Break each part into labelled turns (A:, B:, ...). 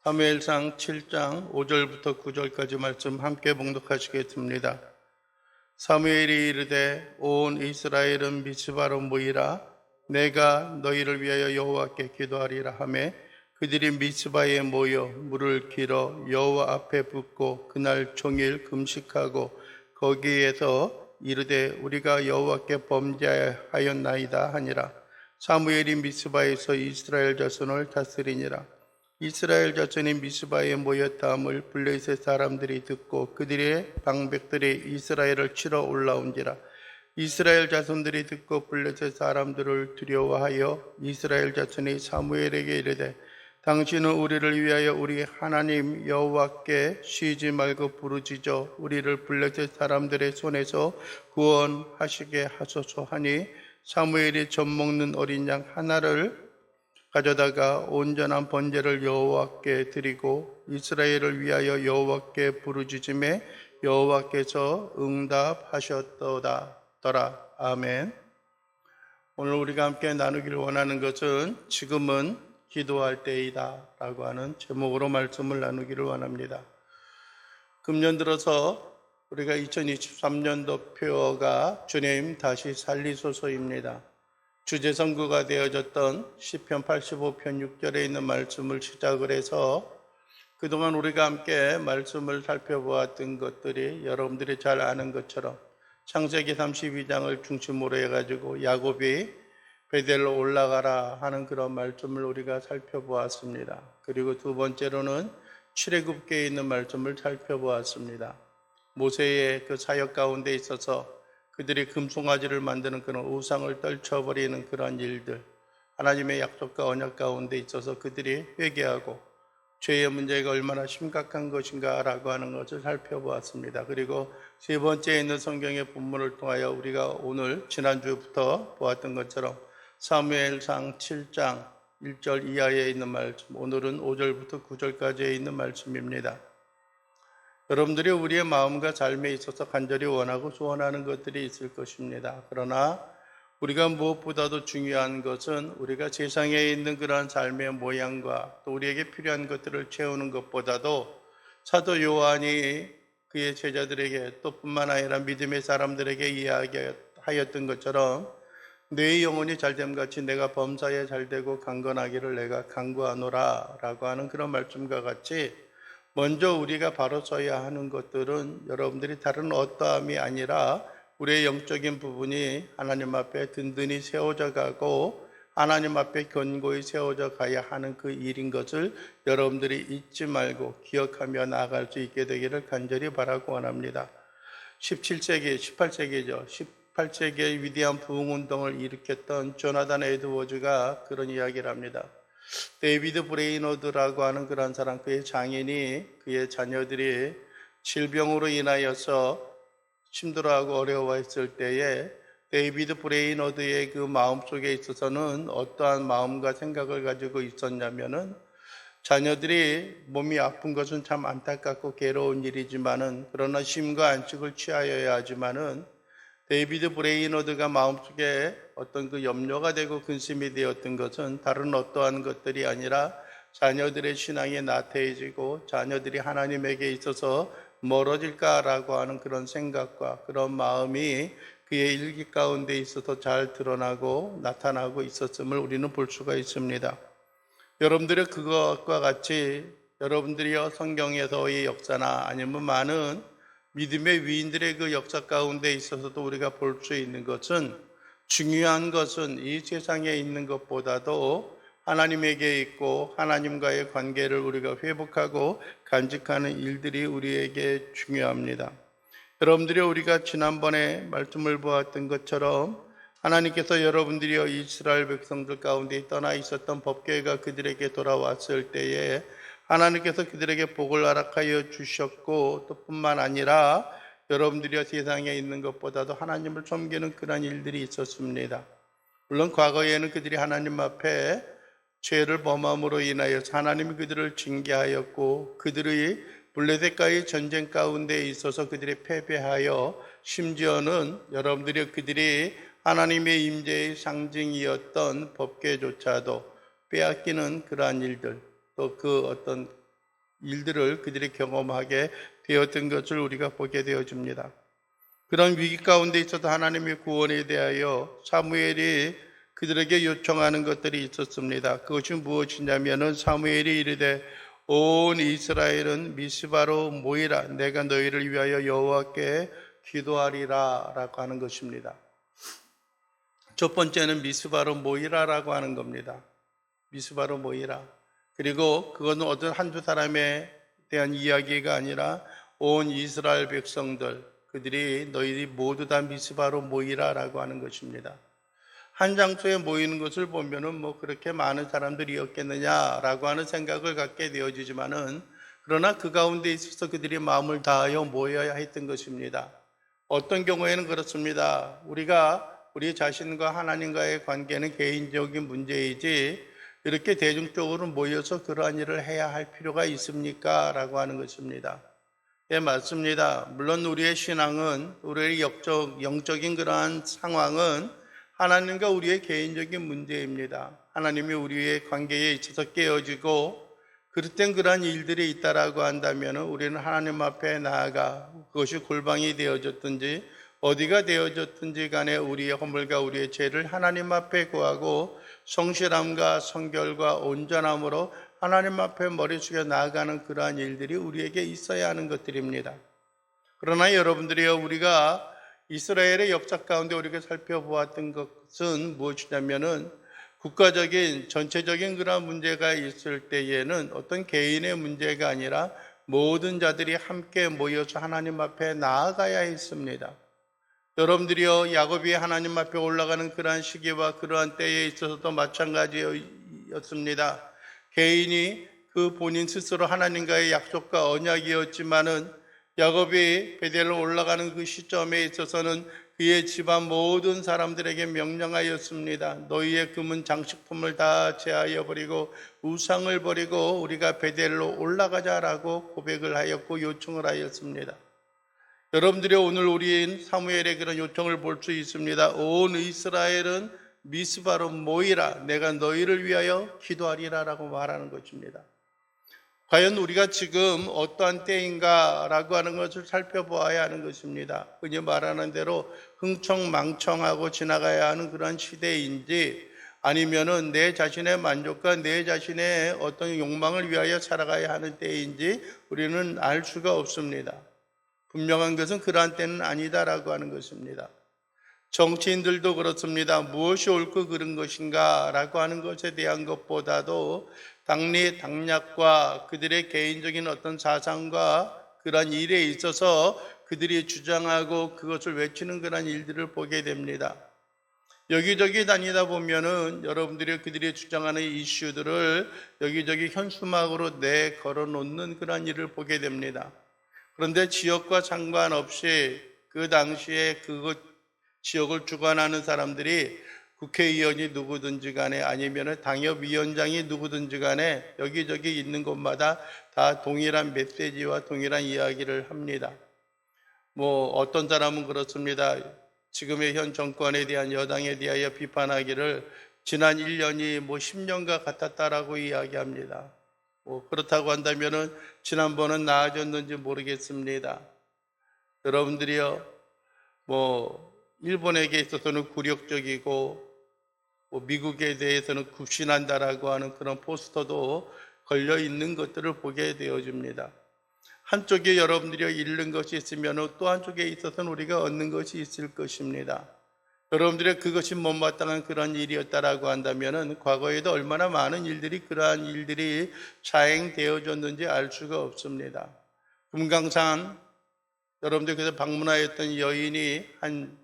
A: 사무엘상 7장 5절부터 9절까지 말씀 함께 봉독하시겠습니다. 사무엘이 이르되 온 이스라엘은 미스바로 모이라. 내가 너희를 위하여 여호와께 기도하리라 하매 그들이 미스바에 모여 물을 길어 여호와 앞에 붓고 그날 종일 금식하고 거기에서 이르되 우리가 여호와께 범죄하였나이다 하니라. 사무엘이 미스바에서 이스라엘 자손을 다스리니라. 이스라엘 자손이 미스바에 모였다함을 블레셋 사람들이 듣고 그들의 방백들이 이스라엘을 치러 올라온지라. 이스라엘 자손들이 듣고 블레셋 사람들을 두려워하여 이스라엘 자손이 사무엘에게 이르되 당신은 우리를 위하여 우리 하나님 여호와께 쉬지 말고 부르짖어 우리를 블레셋 사람들의 손에서 구원하시게 하소서 하니 사무엘이 젖 먹는 어린 양 하나를 가져다가 온전한 번제를 여호와께 드리고 이스라엘을 위하여 여호와께 부르짖음에 여호와께서 응답하셨더라. 아멘. 오늘 우리가 함께 나누기를 원하는 것은 지금은 기도할 때이다 라고 하는 제목으로 말씀을 나누기를 원합니다. 금년 들어서 우리가 2023년도 표어가 주님 다시 살리소서입니다. 주제 선구가 되어졌던 시편 85편 6절에 있는 말씀을 시작을 해서 그동안 우리가 함께 말씀을 살펴보았던 것들이 여러분들이 잘 아는 것처럼 창세기 32장을 중심으로 해가지고 야곱이 베델로 올라가라 하는 그런 말씀을 우리가 살펴보았습니다. 그리고 두 번째로는 출애굽기에 있는 말씀을 살펴보았습니다. 모세의 그 사역 가운데 있어서 그들이 금송아지를 만드는 그런 우상을 떨쳐버리는 그런 일들, 하나님의 약속과 언약 가운데 있어서 그들이 회개하고 죄의 문제가 얼마나 심각한 것인가라고 하는 것을 살펴보았습니다. 그리고 세 번째에 있는 성경의 본문을 통하여 우리가 오늘 지난주부터 보았던 것처럼 사무엘상 7장 1절 이하에 있는 말씀, 오늘은 5절부터 9절까지에 있는 말씀입니다. 여러분들이 우리의 마음과 삶에 있어서 간절히 원하고 소원하는 것들이 있을 것입니다. 그러나 우리가 무엇보다도 중요한 것은 우리가 세상에 있는 그러한 삶의 모양과 또 우리에게 필요한 것들을 채우는 것보다도 사도 요한이 그의 제자들에게 또 뿐만 아니라 믿음의 사람들에게 이야기하였던 것처럼 내 영혼이 잘됨같이 내가 범사에 잘되고 강건하기를 내가 간구하노라 라고 하는 그런 말씀과 같이 먼저 우리가 바로 서야 하는 것들은 여러분들이 다른 어떠함이 아니라 우리의 영적인 부분이 하나님 앞에 든든히 세워져 가고 하나님 앞에 견고히 세워져 가야 하는 그 일인 것을 여러분들이 잊지 말고 기억하며 나아갈 수 있게 되기를 간절히 바라고 원합니다. 18세기의 위대한 부흥운동을 일으켰던 조나단 에드워즈가 그런 이야기를 합니다. 데이비드 브레이너드라고 하는 그런 사람, 그의 장인이 그의 자녀들이 질병으로 인하여서 힘들어하고 어려워했을 때에 데이비드 브레이너드의 그 마음속에 있어서는 어떠한 마음과 생각을 가지고 있었냐면은 자녀들이 몸이 아픈 것은 참 안타깝고 괴로운 일이지만은 그러나 쉼과 안식을 취하여야 하지만은 데이비드 브레이너드가 마음속에 어떤 그 염려가 되고 근심이 되었던 것은 다른 어떠한 것들이 아니라 자녀들의 신앙이 나태해지고 자녀들이 하나님에게 있어서 멀어질까라고 하는 그런 생각과 그런 마음이 그의 일기 가운데 있어서 잘 드러나고 나타나고 있었음을 우리는 볼 수가 있습니다. 여러분들의 그것과 같이 여러분들이요 성경에서의 역사나 아니면 많은 믿음의 위인들의 그 역사 가운데 있어서도 우리가 볼 수 있는 것은 중요한 것은 이 세상에 있는 것보다도 하나님에게 있고 하나님과의 관계를 우리가 회복하고 간직하는 일들이 우리에게 중요합니다. 여러분들이 우리가 지난번에 말씀을 보았던 것처럼 하나님께서 여러분들이 이스라엘 백성들 가운데 떠나 있었던 법궤가 그들에게 돌아왔을 때에 하나님께서 그들에게 복을 허락하여 주셨고 또 뿐만 아니라 여러분들이 세상에 있는 것보다도 하나님을 섬기는 그런 일들이 있었습니다. 물론 과거에는 그들이 하나님 앞에 죄를 범함으로 인하여서 하나님이 그들을 징계하였고 그들의 블레셋과의 전쟁 가운데 있어서 그들이 패배하여 심지어는 여러분들이 그들이 하나님의 임재의 상징이었던 법궤조차도 빼앗기는 그러한 일들, 또 그 어떤 일들을 그들이 경험하게 되었던 것을 우리가 보게 되어집니다. 그런 위기 가운데 있어서 하나님의 구원에 대하여 사무엘이 그들에게 요청하는 것들이 있었습니다. 그것이 무엇이냐면은 사무엘이 이르되 온 이스라엘은 미스바로 모이라 내가 너희를 위하여 여호와께 기도하리라 라고 하는 것입니다. 첫 번째는 미스바로 모이라라고 하는 겁니다. 미스바로 모이라. 그리고 그것은 어떤 한두 사람에 대한 이야기가 아니라 온 이스라엘 백성들, 그들이 너희들이 모두 다 미스바로 모이라라고 하는 것입니다. 한 장소에 모이는 것을 보면은 뭐 그렇게 많은 사람들이었겠느냐라고 하는 생각을 갖게 되어지지만은 그러나 그 가운데 있어서 그들이 마음을 다하여 모여야 했던 것입니다. 어떤 경우에는 그렇습니다. 우리가 우리 자신과 하나님과의 관계는 개인적인 문제이지 이렇게 대중적으로 모여서 그러한 일을 해야 할 필요가 있습니까? 라고 하는 것입니다. 예, 맞습니다. 물론 우리의 신앙은, 우리의 영적인 그러한 상황은 하나님과 우리의 개인적인 문제입니다. 하나님이 우리의 관계에 있어서 깨어지고 그럴 땐 그러한 일들이 있다라고 한다면 우리는 하나님 앞에 나아가 그것이 골방이 되어졌든지 어디가 되어졌든지 간에 우리의 허물과 우리의 죄를 하나님 앞에 구하고 성실함과 성결과 온전함으로 하나님 앞에 머리 숙여 나아가는 그러한 일들이 우리에게 있어야 하는 것들입니다. 그러나 여러분들이요, 우리가 이스라엘의 역사 가운데 우리가 살펴보았던 것은 무엇이냐면은 국가적인 전체적인 그런 문제가 있을 때에는 어떤 개인의 문제가 아니라 모든 자들이 함께 모여서 하나님 앞에 나아가야 했습니다. 여러분들이요, 야곱이 하나님 앞에 올라가는 그러한 시기와 그러한 때에 있어서도 마찬가지였습니다. 개인이 그 본인 스스로 하나님과의 약속과 언약이었지만은 야곱이 베델로 올라가는 그 시점에 있어서는 그의 집안 모든 사람들에게 명령하였습니다. 너희의 금은 장식품을 다 제하여 버리고 우상을 버리고 우리가 베델로 올라가자라고 고백을 하였고 요청을 하였습니다. 여러분들이 오늘 우리 사무엘의 그런 요청을 볼 수 있습니다. 온 이스라엘은 미스바로 모이라 내가 너희를 위하여 기도하리라 라고 말하는 것입니다. 과연 우리가 지금 어떠한 때인가라고 하는 것을 살펴보아야 하는 것입니다. 흔히 말하는 대로 흥청망청하고 지나가야 하는 그런 시대인지 아니면은 내 자신의 만족과 내 자신의 어떤 욕망을 위하여 살아가야 하는 때인지 우리는 알 수가 없습니다. 분명한 것은 그러한 때는 아니다라고 하는 것입니다. 정치인들도 그렇습니다. 무엇이 옳고 그른 것인가 라고 하는 것에 대한 것보다도 당리 당략과 그들의 개인적인 어떤 사상과 그러한 일에 있어서 그들이 주장하고 그것을 외치는 그러한 일들을 보게 됩니다. 여기저기 다니다 보면은 여러분들이 그들이 주장하는 이슈들을 여기저기 현수막으로 걸어 놓는 그러한 일을 보게 됩니다. 그런데 지역과 상관없이 그 당시에 그것 지역을 주관하는 사람들이 국회의원이 누구든지 간에 아니면 당협위원장이 누구든지 간에 여기저기 있는 곳마다 다 동일한 메시지와 동일한 이야기를 합니다. 뭐 어떤 사람은 그렇습니다. 지금의 현 정권에 대한 여당에 대하여 비판하기를 지난 1년이 10년과 같았다라고 이야기합니다. 그렇다고 한다면은 지난번은 나아졌는지 모르겠습니다. 여러분들이요, 일본에게 있어서는 굴욕적이고 미국에 대해서는 굽신한다라고 하는 그런 포스터도 걸려 있는 것들을 보게 되어집니다. 한쪽에 여러분들이 잃는 것이 있으면 또 한쪽에 있어서는 우리가 얻는 것이 있을 것입니다. 여러분들의 그것이 못마땅한 그런 일이었다라고 한다면 과거에도 얼마나 많은 일들이 그러한 일들이 자행되어졌는지 알 수가 없습니다. 금강산 여러분들께서 방문하였던 여인이 한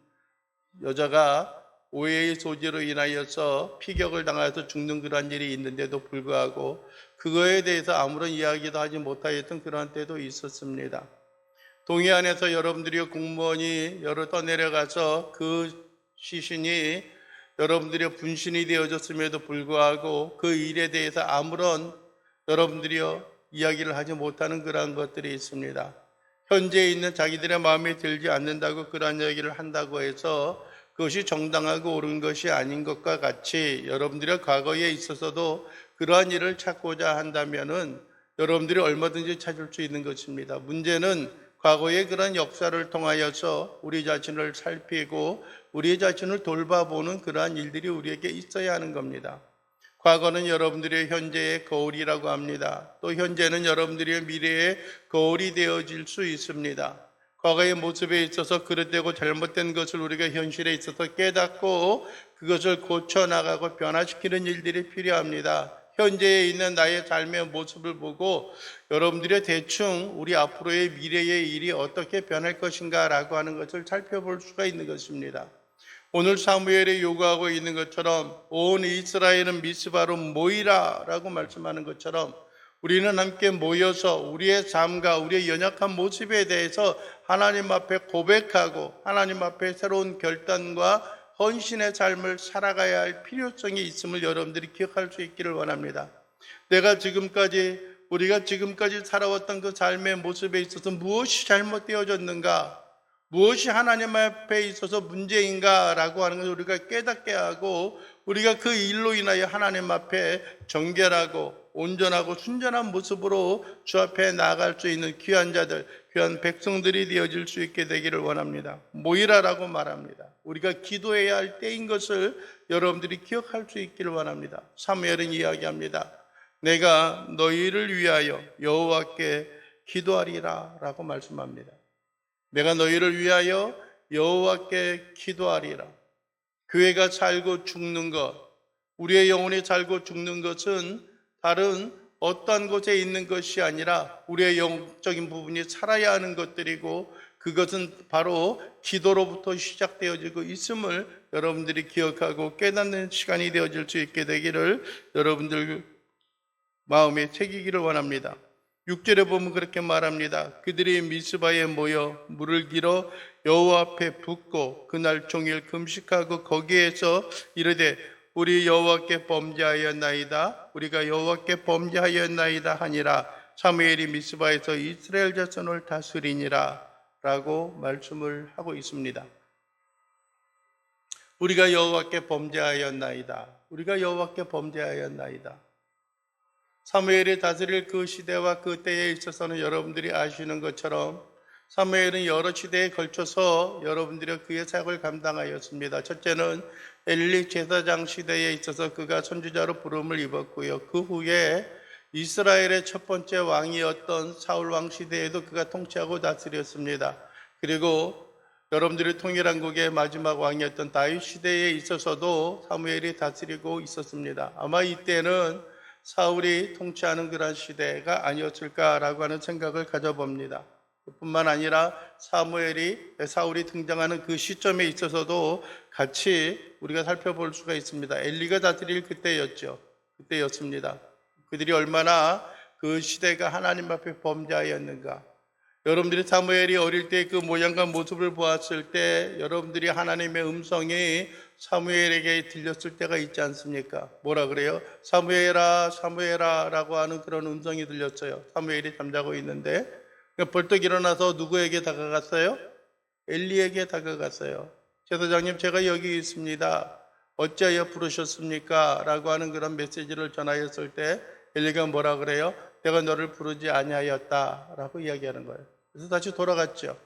A: 여자가 오해의 소지로 인하여서 피격을 당하여서 죽는 그러한 일이 있는데도 불구하고 그거에 대해서 아무런 이야기도 하지 못하였던 그러한 때도 있었습니다. 동해안에서 여러분들이 공무원이 떠내려가서 그 시신이 여러분들이 분신이 되어졌음에도 불구하고 그 일에 대해서 아무런 여러분들이 이야기를 하지 못하는 그러한 것들이 있습니다. 현재에 있는 자기들의 마음에 들지 않는다고 그러한 이야기를 한다고 해서 그것이 정당하고 옳은 것이 아닌 것과 같이 여러분들의 과거에 있어서도 그러한 일을 찾고자 한다면은 여러분들이 얼마든지 찾을 수 있는 것입니다. 문제는 과거의 그런 역사를 통하여서 우리 자신을 살피고 우리 자신을 돌봐보는 그러한 일들이 우리에게 있어야 하는 겁니다. 과거는 여러분들의 현재의 거울이라고 합니다. 또 현재는 여러분들의 미래의 거울이 되어질 수 있습니다. 과거의 모습에 있어서 그릇되고 잘못된 것을 우리가 현실에 있어서 깨닫고 그것을 고쳐나가고 변화시키는 일들이 필요합니다. 현재에 있는 나의 삶의 모습을 보고 여러분들이 대충 우리 앞으로의 미래의 일이 어떻게 변할 것인가 라고 하는 것을 살펴볼 수가 있는 것입니다. 오늘 사무엘이 요구하고 있는 것처럼 온 이스라엘은 미스바로 모이라 라고 말씀하는 것처럼 우리는 함께 모여서 우리의 삶과 우리의 연약한 모습에 대해서 하나님 앞에 고백하고 하나님 앞에 새로운 결단과 헌신의 삶을 살아가야 할 필요성이 있음을 여러분들이 기억할 수 있기를 원합니다. 우리가 지금까지 살아왔던 그 삶의 모습에 있어서 무엇이 잘못되어졌는가, 무엇이 하나님 앞에 있어서 문제인가 라고 하는 것을 우리가 깨닫게 하고 우리가 그 일로 인하여 하나님 앞에 정결하고 온전하고 순전한 모습으로 주 앞에 나아갈 수 있는 귀한 자들, 귀한 백성들이 되어질 수 있게 되기를 원합니다. 모이라라고 말합니다. 우리가 기도해야 할 때인 것을 여러분들이 기억할 수 있기를 원합니다. 사무엘은 이야기합니다. 내가 너희를 위하여 여호와께 기도하리라 라고 말씀합니다. 내가 너희를 위하여 여호와께 기도하리라. 교회가 살고 죽는 것, 우리의 영혼이 살고 죽는 것은 다른 어떠한 곳에 있는 것이 아니라 우리의 영적인 부분이 살아야 하는 것들이고 그것은 바로 기도로부터 시작되어지고 있음을 여러분들이 기억하고 깨닫는 시간이 되어질 수 있게 되기를 여러분들 마음에 새기기를 원합니다. 6절에 보면 그렇게 말합니다. 그들이 미스바에 모여 물을 길어 여호와 앞에 붓고 그날 종일 금식하고 거기에서 이르되 우리 여호와께 범죄하였나이다. 우리가 여호와께 범죄하였나이다 하니라. 사무엘이 미스바에서 이스라엘 자손을 다스리니라 라고 말씀을 하고 있습니다. 우리가 여호와께 범죄하였나이다. 우리가 여호와께 범죄하였나이다. 사무엘이 다스릴 그 시대와 그 때에 있어서는 여러분들이 아시는 것처럼 사무엘은 여러 시대에 걸쳐서 여러분들이 그의 사역을 감당하였습니다. 첫째는 엘리 제사장 시대에 있어서 그가 선지자로 부름을 입었고요. 그 후에 이스라엘의 첫 번째 왕이었던 사울 왕 시대에도 그가 통치하고 다스렸습니다. 그리고 여러분들이 통일한국의 마지막 왕이었던 다윗 시대에 있어서도 사무엘이 다스리고 있었습니다. 아마 이때는 사울이 통치하는 그런 시대가 아니었을까라고 하는 생각을 가져봅니다. 뿐만 아니라 사울이 등장하는 그 시점에 있어서도 같이 우리가 살펴볼 수가 있습니다. 엘리가 다스릴 그때였습니다. 그들이 얼마나 그 시대가 하나님 앞에 범죄하였는가. 여러분들이 사무엘이 어릴 때 그 모양과 모습을 보았을 때 여러분들이 하나님의 음성이 사무엘에게 들렸을 때가 있지 않습니까? 뭐라 그래요? 사무엘아 사무엘아 라고 하는 그런 음성이 들렸어요. 사무엘이 잠자고 있는데 벌떡 일어나서 누구에게 다가갔어요? 엘리에게 다가갔어요. 제사장님, 제가 여기 있습니다. 어찌하여 부르셨습니까? 라고 하는 그런 메시지를 전하였을 때 엘리가 뭐라 그래요? 내가 너를 부르지 아니하였다 라고 이야기하는 거예요. 그래서 다시 돌아갔죠.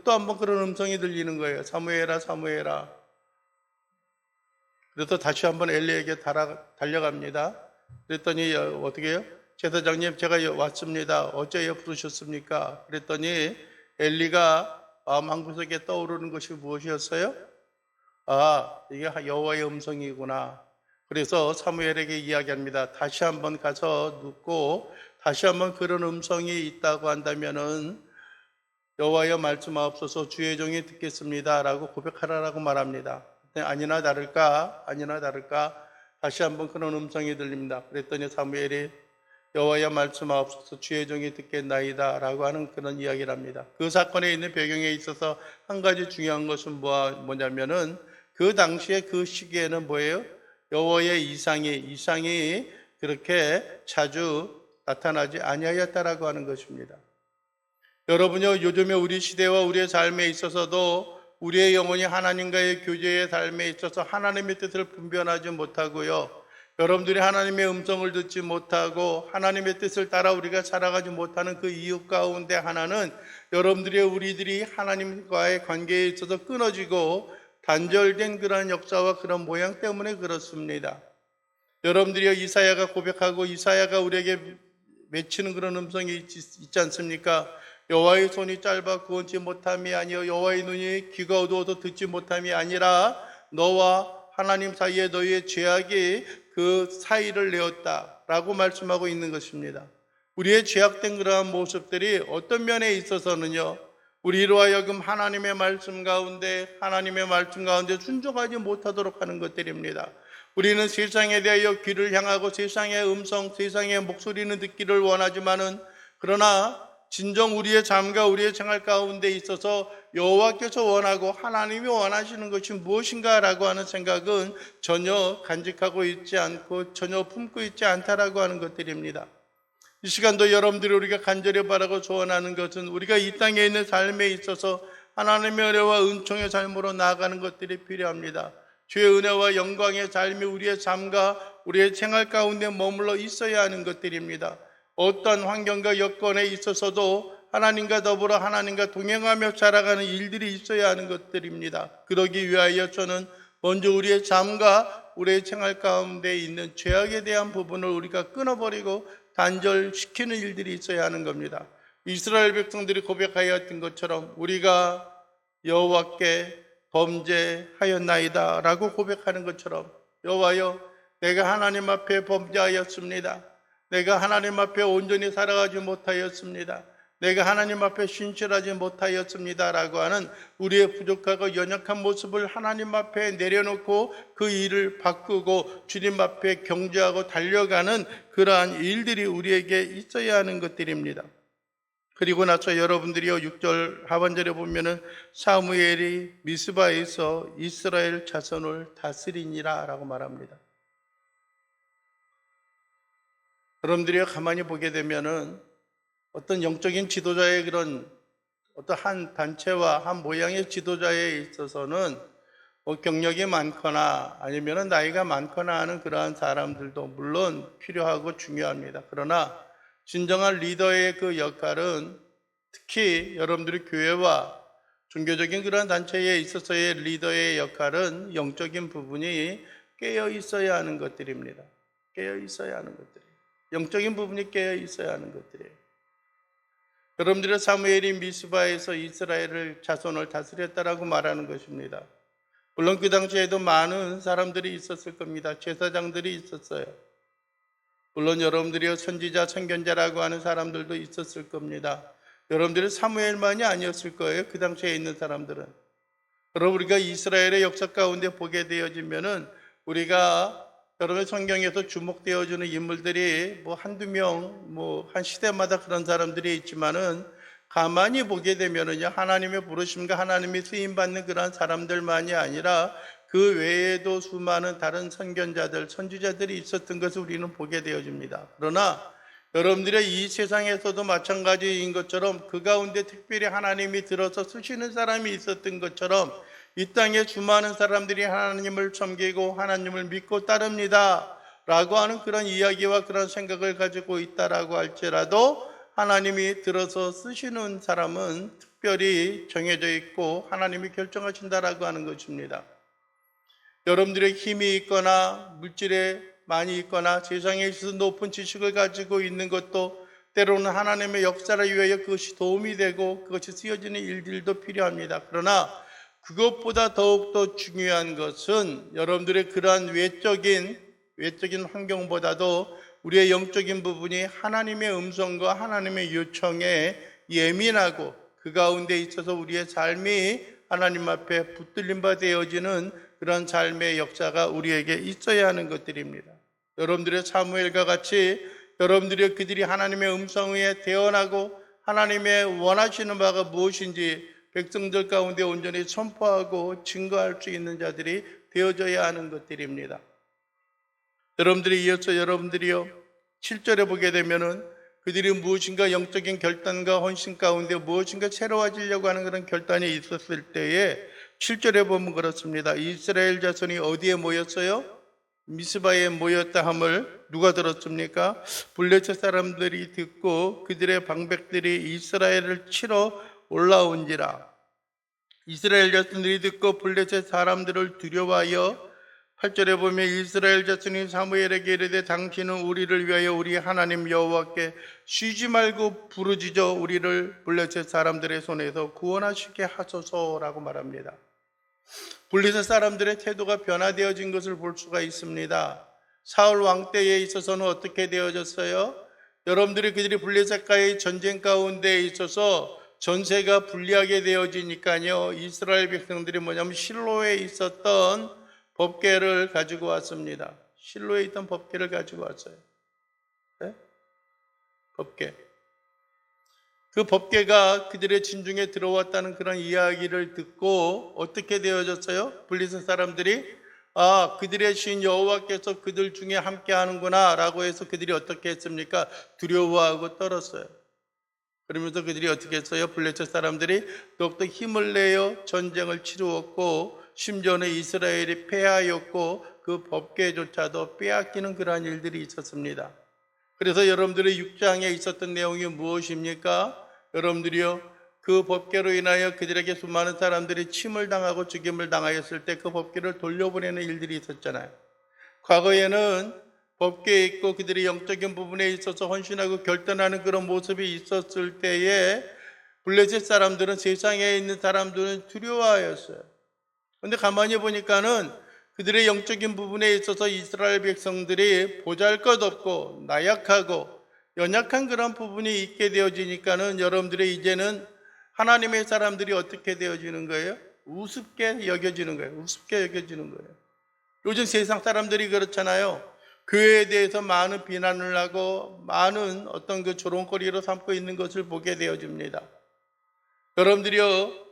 A: 또 한번 그런 음성이 들리는 거예요. 사무엘아 사무엘아. 그래서 다시 한번 엘리에게 달려갑니다. 그랬더니 어떻게 해요? 제사장님, 제가 왔습니다. 어째요 부르셨습니까? 그랬더니 엘리가 마음 한구석에 떠오르는 것이 무엇이었어요? 이게 여호와의 음성이구나. 그래서 사무엘에게 이야기합니다. 다시 한번 가서 눕고 다시 한번 그런 음성이 있다고 한다면은 여호와여 말씀하옵소서, 주의 종이 듣겠습니다 라고 고백하라라고 말합니다. 아니나 다를까 다시 한번 그런 음성이 들립니다. 그랬더니 사무엘이 여호와여 말씀하옵소서, 주의 종이 듣겠나이다 라고 하는 그런 이야기를 합니다. 그 사건에 있는 배경에 있어서 한 가지 중요한 것은 뭐냐면은 그 당시에 그 시기에는 뭐예요? 여호와의 이상이 그렇게 자주 나타나지 아니하였다라고 하는 것입니다. 여러분요, 요즘에 우리 시대와 우리의 삶에 있어서도 우리의 영혼이 하나님과의 교제의 삶에 있어서 하나님의 뜻을 분별하지 못하고요, 여러분들이 하나님의 음성을 듣지 못하고 하나님의 뜻을 따라 우리가 살아가지 못하는 그 이유 가운데 하나는 여러분들이 우리들이 하나님과의 관계에 있어서 끊어지고 단절된 그런 역사와 그런 모양 때문에 그렇습니다. 여러분들이 이사야가 고백하고 이사야가 우리에게 맺히는 그런 음성이 있지 않습니까? 여호와의 손이 짧아 구원치 못함이 아니요 여호와의 눈이 귀가 어두워서 듣지 못함이 아니라 너와 하나님 사이에 너희의 죄악이 그 사이를 내었다라고 말씀하고 있는 것입니다. 우리의 죄악된 그러한 모습들이 어떤 면에 있어서는요, 우리로 하여금 하나님의 말씀 가운데 순종하지 못하도록 하는 것들입니다. 우리는 세상에 대하여 귀를 향하고 세상의 음성, 세상의 목소리는 듣기를 원하지만은 그러나 진정 우리의 삶과 우리의 생활 가운데 있어서 여호와께서 원하고 하나님이 원하시는 것이 무엇인가라고 하는 생각은 전혀 간직하고 있지 않고 전혀 품고 있지 않다라고 하는 것들입니다. 이 시간도 여러분들이 우리가 간절히 바라고 소원하는 것은 우리가 이 땅에 있는 삶에 있어서 하나님의 은혜와 은총의 삶으로 나아가는 것들이 필요합니다. 주의 은혜와 영광의 삶이 우리의 삶과 우리의 생활 가운데 머물러 있어야 하는 것들입니다. 어떤 환경과 여건에 있어서도 하나님과 더불어 하나님과 동행하며 살아가는 일들이 있어야 하는 것들입니다. 그러기 위하여 저는 먼저 우리의 삶과 우리의 생활 가운데 있는 죄악에 대한 부분을 우리가 끊어버리고 단절시키는 일들이 있어야 하는 겁니다. 이스라엘 백성들이 고백하였던 것처럼 우리가 여호와께 범죄하였나이다 라고 고백하는 것처럼 여호와여 내가 하나님 앞에 범죄하였습니다. 내가 하나님 앞에 온전히 살아가지 못하였습니다. 내가 하나님 앞에 신실하지 못하였습니다 라고 하는 우리의 부족하고 연약한 모습을 하나님 앞에 내려놓고 그 일을 바꾸고 주님 앞에 경주하고 달려가는 그러한 일들이 우리에게 있어야 하는 것들입니다. 그리고 나서 여러분들이요 6절 하반절에 보면은 사무엘이 미스바에서 이스라엘 자손을 다스리니라 라고 말합니다. 여러분들이 가만히 보게 되면은 어떤 영적인 지도자의 그런 어떤 한 단체와 한 모양의 지도자에 있어서는 경력이 많거나 아니면 나이가 많거나 하는 그러한 사람들도 물론 필요하고 중요합니다. 그러나 진정한 리더의 그 역할은 특히 여러분들의 교회와 종교적인 그런 단체에 있어서의 리더의 역할은 영적인 부분이 깨어 있어야 하는 것들입니다. 깨어 있어야 하는 것들이에요. 영적인 부분이 깨어 있어야 하는 것들이에요. 여러분들의 사무엘이 미스바에서 이스라엘을 자손을 다스렸다라고 말하는 것입니다. 물론 그 당시에도 많은 사람들이 있었을 겁니다. 제사장들이 있었어요. 물론 여러분들이 선지자, 선견자라고 하는 사람들도 있었을 겁니다. 여러분들이 사무엘만이 아니었을 거예요. 그 당시에 있는 사람들은. 여러분 우리가 이스라엘의 역사 가운데 보게 되어지면은 우리가 여러분의 성경에서 주목되어지는 인물들이 한두 명, 한 시대마다 그런 사람들이 있지만은 가만히 보게 되면은요, 하나님의 부르심과 하나님의 쓰임받는 그런 사람들만이 아니라 그 외에도 수많은 다른 선견자들, 선지자들이 있었던 것을 우리는 보게 되어집니다. 그러나 여러분들의 이 세상에서도 마찬가지인 것처럼 그 가운데 특별히 하나님이 들어서 쓰시는 사람이 있었던 것처럼 이 땅에 수많은 사람들이 하나님을 섬기고 하나님을 믿고 따릅니다 라고 하는 그런 이야기와 그런 생각을 가지고 있다라고 할지라도 하나님이 들어서 쓰시는 사람은 특별히 정해져 있고 하나님이 결정하신다라고 하는 것입니다. 여러분들의 힘이 있거나 물질에 많이 있거나 세상에 있어서 높은 지식을 가지고 있는 것도 때로는 하나님의 역사를 위하여 그것이 도움이 되고 그것이 쓰여지는 일들도 필요합니다. 그러나 그것보다 더욱더 중요한 것은 여러분들의 그러한 외적인 환경보다도 우리의 영적인 부분이 하나님의 음성과 하나님의 요청에 예민하고 그 가운데 있어서 우리의 삶이 하나님 앞에 붙들림 바 되어지는 그런 삶의 역사가 우리에게 있어야 하는 것들입니다. 여러분들의 사무엘과 같이 여러분들이 그들이 하나님의 음성에 대언하고 하나님의 원하시는 바가 무엇인지 백성들 가운데 온전히 선포하고 증거할 수 있는 자들이 되어져야 하는 것들입니다. 여러분들이 이어서 여러분들이요 7절에 보게 되면은 그들이 무엇인가 영적인 결단과 헌신 가운데 무엇인가 새로워지려고 하는 그런 결단이 있었을 때에 7절에 보면 그렇습니다. 이스라엘 자손이 어디에 모였어요? 미스바에 모였다 함을 누가 들었습니까? 블레셋 사람들이 듣고 그들의 방백들이 이스라엘을 치러 올라온지라. 이스라엘 자손들이 듣고 블레셋 사람들을 두려워하여 8절에 보면 이스라엘 자손이 사무엘에게 이르되 당신은 우리를 위하여 우리 하나님 여호와께 쉬지 말고 부르짖어 우리를 블레셋 사람들의 손에서 구원하시게 하소서라고 말합니다. 블레셋 사람들의 태도가 변화되어진 것을 볼 수가 있습니다. 사울 왕 때에 있어서는 어떻게 되어졌어요? 여러분들이 그들이 블레셋과의 전쟁 가운데 있어서 전세가 불리하게 되어지니까요, 이스라엘 백성들이 뭐냐면 실로에 있었던 법궤를 가지고 왔습니다. 실로에 있던 법궤를 가지고 왔어요. 네? 법궤. 그 법궤가 그들의 진중에 들어왔다는 그런 이야기를 듣고 어떻게 되어졌어요? 블레셋 사람들이 그들의 신 여호와께서 그들 중에 함께 하는구나 라고 해서 그들이 어떻게 했습니까? 두려워하고 떨었어요. 그러면서 그들이 어떻게 했어요? 블레셋 사람들이 더욱더 힘을 내어 전쟁을 치루었고 심지어는 이스라엘이 패하였고 그 법궤조차도 빼앗기는 그러한 일들이 있었습니다. 그래서 여러분들의 6장에 있었던 내용이 무엇입니까? 여러분들이요, 그 법궤로 인하여 그들에게 수많은 사람들이 침을 당하고 죽임을 당하였을 때 그 법궤를 돌려보내는 일들이 있었잖아요. 과거에는 법궤에 있고 그들이 영적인 부분에 있어서 헌신하고 결단하는 그런 모습이 있었을 때에 블레셋 사람들은, 세상에 있는 사람들은 두려워하였어요. 그런데 가만히 보니까는 그들의 영적인 부분에 있어서 이스라엘 백성들이 보잘것없고 나약하고 연약한 그런 부분이 있게 되어지니까는 여러분들의 이제는 하나님의 사람들이 어떻게 되어지는 거예요? 우습게 여겨지는 거예요. 우습게 여겨지는 거예요. 요즘 세상 사람들이 그렇잖아요. 교회에 대해서 많은 비난을 하고 많은 어떤 그 조롱거리로 삼고 있는 것을 보게 되어집니다. 여러분들이요,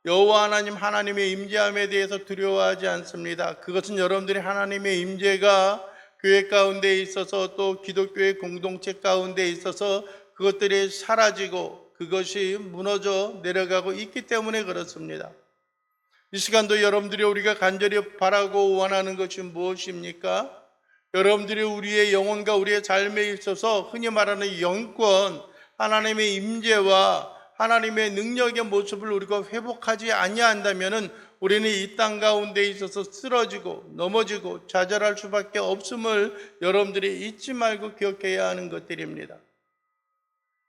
A: 여호와 하나님의 임재함에 대해서 두려워하지 않습니다. 그것은 여러분들이 하나님의 임재가 교회 가운데 있어서 또 기독교의 공동체 가운데 있어서 그것들이 사라지고 그것이 무너져 내려가고 있기 때문에 그렇습니다. 이 시간도 여러분들이 우리가 간절히 바라고 원하는 것이 무엇입니까? 여러분들이 우리의 영혼과 우리의 삶에 있어서 흔히 말하는 영권, 하나님의 임재와 하나님의 능력의 모습을 우리가 회복하지 아니한다면은 우리는 이 땅 가운데 있어서 쓰러지고 넘어지고 좌절할 수밖에 없음을 여러분들이 잊지 말고 기억해야 하는 것들입니다.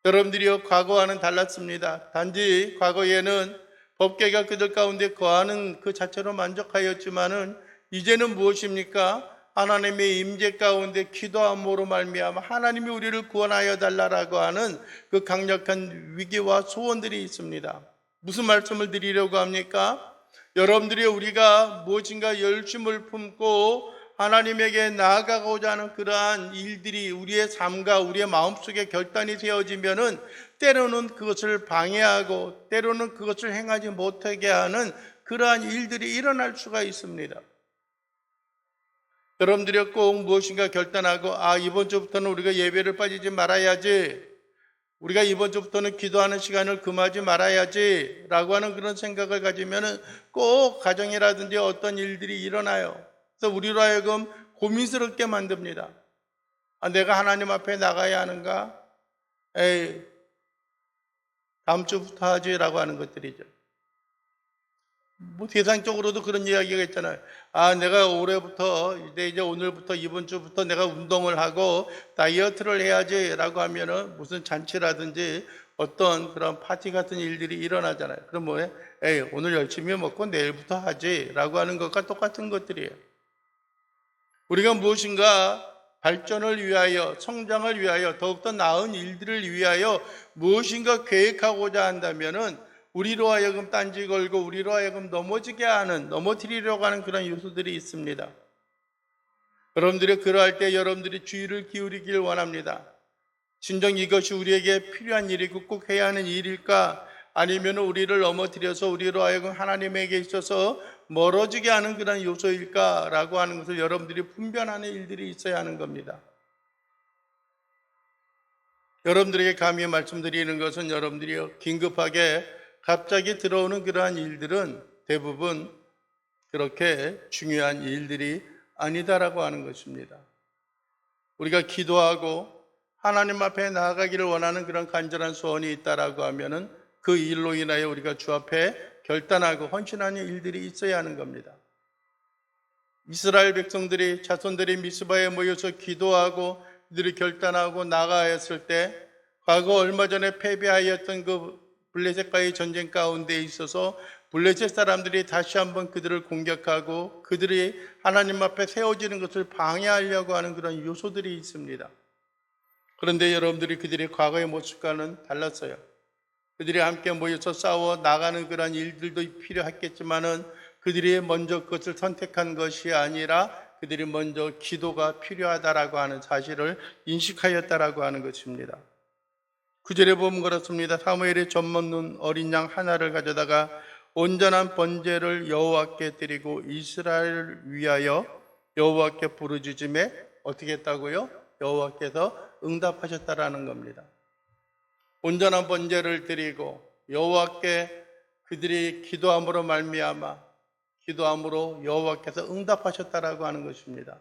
A: 여러분들이요, 과거와는 달랐습니다. 단지 과거에는 법궤가 그들 가운데 거하는 그 자체로 만족하였지만은 이제는 무엇입니까? 하나님의 임재 가운데 기도함으로 말미암아 하나님이 우리를 구원하여 달라라고 하는 그 강력한 위기와 소원들이 있습니다. 무슨 말씀을 드리려고 합니까? 여러분들이 우리가 무엇인가 열심을 품고 하나님에게 나아가고자 하는 그러한 일들이 우리의 삶과 우리의 마음속에 결단이 되어지면은 때로는 그것을 방해하고 때로는 그것을 행하지 못하게 하는 그러한 일들이 일어날 수가 있습니다. 여러분들이 꼭 무엇인가 결단하고 이번 주부터는 우리가 예배를 빠지지 말아야지, 우리가 이번 주부터는 기도하는 시간을 금하지 말아야지 라고 하는 그런 생각을 가지면 꼭 가정이라든지 어떤 일들이 일어나요. 그래서 우리로 하여금 고민스럽게 만듭니다. 내가 하나님 앞에 나가야 하는가? 다음 주부터 하지 라고 하는 것들이죠. 세상적으로도 그런 이야기가 있잖아요. 내가 올해부터 이제 오늘부터 이번 주부터 내가 운동을 하고 다이어트를 해야지 라고 하면은 무슨 잔치라든지 어떤 그런 파티 같은 일들이 일어나잖아요. 그럼 뭐예요? 오늘 열심히 먹고 내일부터 하지 라고 하는 것과 똑같은 것들이에요. 우리가 무엇인가 발전을 위하여, 성장을 위하여, 더욱더 나은 일들을 위하여 무엇인가 계획하고자 한다면은 우리로 하여금 딴지 걸고 우리로 하여금 넘어지게 하는, 넘어뜨리려고 하는 그런 요소들이 있습니다. 여러분들이 그러할 때 여러분들이 주의를 기울이길 원합니다. 진정 이것이 우리에게 필요한 일이고 꼭 해야 하는 일일까? 아니면 우리를 넘어뜨려서 우리로 하여금 하나님에게 있어서 멀어지게 하는 그런 요소일까? 라고 하는 것을 여러분들이 분별하는 일들이 있어야 하는 겁니다. 여러분들에게 감히 말씀드리는 것은 여러분들이 긴급하게 갑자기 들어오는 그러한 일들은 대부분 그렇게 중요한 일들이 아니다라고 하는 것입니다. 우리가 기도하고 하나님 앞에 나아가기를 원하는 그런 간절한 소원이 있다라고 하면은 그 일로 인하여 우리가 주 앞에 결단하고 헌신하는 일들이 있어야 하는 겁니다. 이스라엘 백성들이 자손들이 미스바에 모여서 기도하고 그들이 결단하고 나아갔을 때 과거 얼마 전에 패배하였던 그 블레셋과의 전쟁 가운데 있어서 블레셋 사람들이 다시 한번 그들을 공격하고 그들이 하나님 앞에 세워지는 것을 방해하려고 하는 그런 요소들이 있습니다. 그런데 여러분들이 그들의 과거의 모습과는 달랐어요. 그들이 함께 모여서 싸워 나가는 그런 일들도 필요했겠지만은 그들이 먼저 그것을 선택한 것이 아니라 그들이 먼저 기도가 필요하다라고 하는 사실을 인식하였다라고 하는 것입니다. 9절에 보면 그렇습니다. 사무엘이 젖 먹는 어린 양 하나를 가져다가 온전한 번제를 여호와께 드리고 이스라엘을 위하여 여호와께 부르짖음에 어떻게 했다고요? 여호와께서 응답하셨다라는 겁니다. 온전한 번제를 드리고 여호와께 그들이 기도함으로 말미암아 기도함으로 여호와께서 응답하셨다라고 하는 것입니다.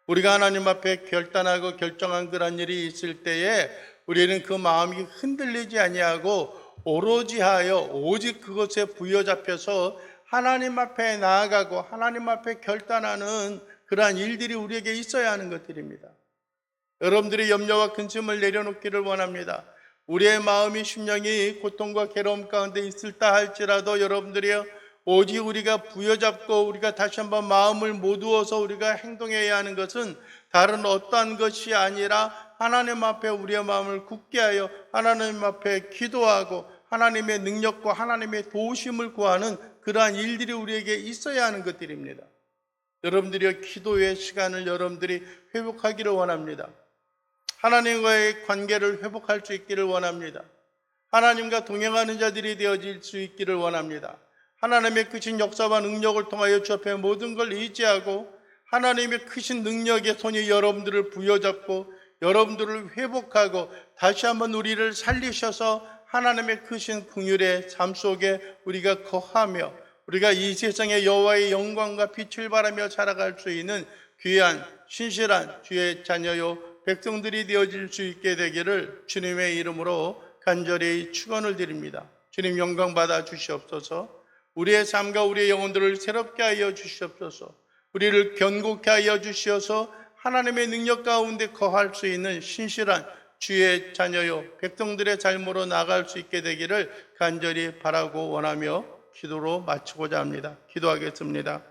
A: 우리가 하나님 앞에 결단하고 결정한 그런 일이 있을 때에 우리는 그 마음이 흔들리지 아니하고 오로지 하여 오직 그것에 부여잡혀서 하나님 앞에 나아가고 하나님 앞에 결단하는 그러한 일들이 우리에게 있어야 하는 것들입니다. 여러분들이 염려와 근심을 내려놓기를 원합니다. 우리의 마음이 심령이 고통과 괴로움 가운데 있을다 할지라도 여러분들이 오직 우리가 부여잡고 우리가 다시 한번 마음을 모두어서 우리가 행동해야 하는 것은 다른 어떠한 것이 아니라 하나님 앞에 우리의 마음을 굳게 하여 하나님 앞에 기도하고 하나님의 능력과 하나님의 도우심을 구하는 그러한 일들이 우리에게 있어야 하는 것들입니다. 여러분들이 기도의 시간을 여러분들이 회복하기를 원합니다. 하나님과의 관계를 회복할 수 있기를 원합니다. 하나님과 동행하는 자들이 되어질 수 있기를 원합니다. 하나님의 크신 역사와 능력을 통하여 주 앞에 모든 걸 의지하고 하나님의 크신 능력의 손이 여러분들을 부여잡고 여러분들을 회복하고 다시 한번 우리를 살리셔서 하나님의 크신 긍휼의 삶 속에 우리가 거하며 우리가 이 세상의 여호와의 영광과 빛을 바라며 살아갈 수 있는 귀한 신실한 주의 자녀요 백성들이 되어질 수 있게 되기를 주님의 이름으로 간절히 축원을 드립니다. 주님 영광 받아 주시옵소서. 우리의 삶과 우리의 영혼들을 새롭게 하여 주시옵소서. 우리를 견고케 하여 주시어서 하나님의 능력 가운데 거할 수 있는 신실한 주의 자녀요 백성들의 삶으로 나아갈 수 있게 되기를 간절히 바라고 원하며 기도로 마치고자 합니다. 기도하겠습니다.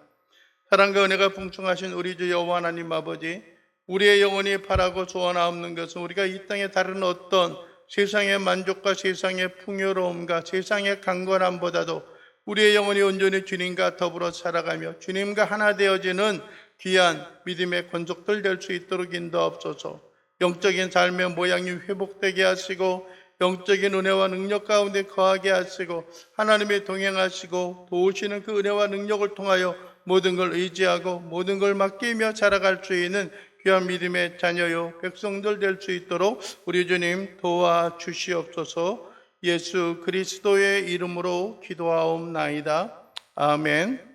A: 사랑과 은혜가 풍성하신 우리 주 여호와 하나님 아버지, 우리의 영혼이 바라고 소원하옵는 것은 우리가 이 땅의 다른 어떤 세상의 만족과 세상의 풍요로움과 세상의 강건함보다도 우리의 영혼이 온전히 주님과 더불어 살아가며 주님과 하나 되어지는 귀한 믿음의 권속들 될 수 있도록 인도하옵소서. 영적인 삶의 모양이 회복되게 하시고 영적인 은혜와 능력 가운데 거하게 하시고 하나님의 동행하시고 도우시는 그 은혜와 능력을 통하여 모든 걸 의지하고 모든 걸 맡기며 살아갈 수 있는 귀한 믿음의 자녀요 백성들 될 수 있도록 우리 주님 도와주시옵소서. 예수 그리스도의 이름으로 기도하옵나이다. 아멘.